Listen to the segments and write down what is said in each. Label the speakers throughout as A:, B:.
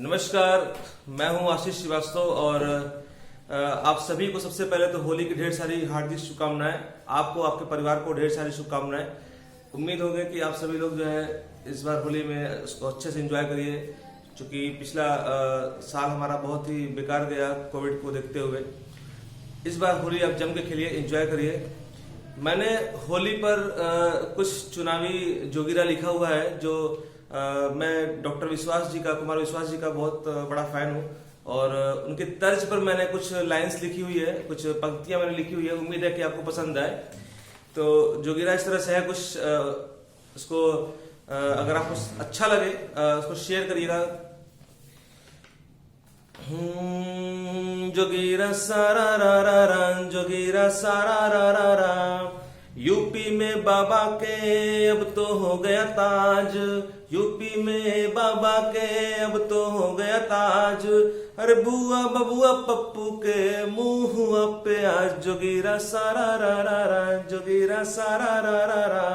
A: नमस्कार, मैं हूं आशीष श्रीवास्तव और आप सभी को सबसे पहले तो होली की ढेर सारी हार्दिक शुभकामनाएं। आपको, आपके परिवार को ढेर सारी शुभकामनाएं। उम्मीद होगी कि आप सभी लोग जो है इस बार होली में उसको अच्छे से एंजॉय करिए, क्योंकि पिछला साल हमारा बहुत ही बेकार गया कोविड को देखते हुए। इस बार होली आप जम के खेलिए, एंजॉय करिए। मैंने होली पर कुछ चुनावी जोगिरा लिखा हुआ है जो मैं डॉक्टर विश्वास जी का, कुमार विश्वास जी का बहुत बड़ा फैन हूँ और उनके तर्ज पर मैंने कुछ लाइंस लिखी हुई है, कुछ पंक्तियां मैंने लिखी हुई है। उम्मीद है कि आपको पसंद आए। तो जोगिरा इस तरह से है कुछ, उसको अगर आपको अच्छा लगे उसको शेयर करिएगा। जोगिरा सारा रा रा रा, जोगिरा सारा रा रा रा, यूपी में बाबा के अब तो हो गया ताज, यूपी में बाबा के अब तो हो गया ताज। अरे बुआ बबुआ पप्पू के मुंह पे आज, जोगिरा सारा रा रा रा, जोगिरा सारा रा रा रा।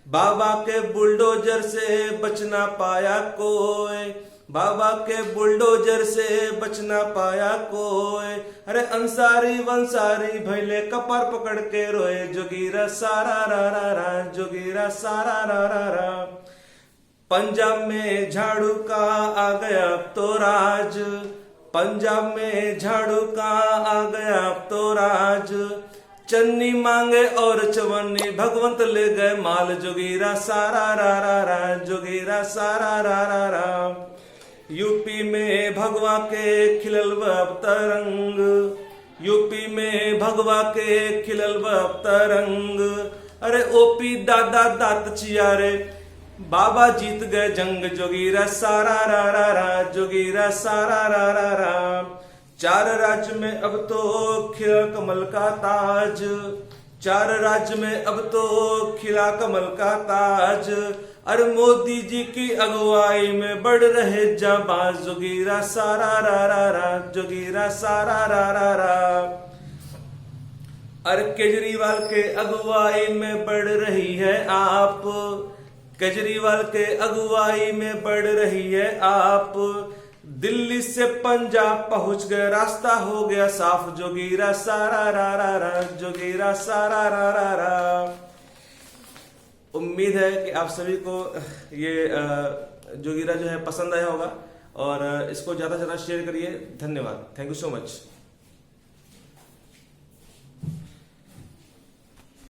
A: बाबा के बुलडोजर से बच ना पाया कोई, बाबा के बुलडोजर से बच ना पाया कोई। अरे अंसारी वंसारी भैले कपार पकड़ के रोए, जोगिरा सारा रा रा रा, जोगिरा सारा रा रा रा। पंजाब में झाड़ू का आ गया अब तो राज, पंजाब में झाड़ू का आ गया अब तो राज। चन्नी मांगे और चवन्नी भगवंत ले गए माल, जोगिरा सारा रा रा रा, जोगिरा सारा रा रा रा। यूपी में भगवा के खिलल अब तरंग, यूपी में भगवा के खिलल अब तरंग। अरे ओपी दादा दात चियारे, बाबा जीत गए जंग, जोगिरा सारा रा रा रा, जोगिरा सारा रा रा रा। चार राज्य में अब तो खिला कमल का ताज, चार राज्य में अब तो खिला कमल का ताज। अरे मोदी जी की अगुवाई में बढ़ रहे जाबाज, जोगिरा सारा रा रा रा, जोगिरा सारा रा रा रा। अरे केजरीवाल के अगुवाई में बढ़ रही है आप, केजरीवाल के अगुवाई में बढ़ रही है आप। दिल्ली से पंजाब पहुंच गए, रास्ता हो गया साफ, जोगिरा सारा रा रा रा, जोगिरा सारा रा रा रा। उम्मीद है कि आप सभी को ये जोगिरा जो है पसंद आया होगा और इसको ज्यादा से ज्यादा शेयर करिए। धन्यवाद, थैंक यू सो मच।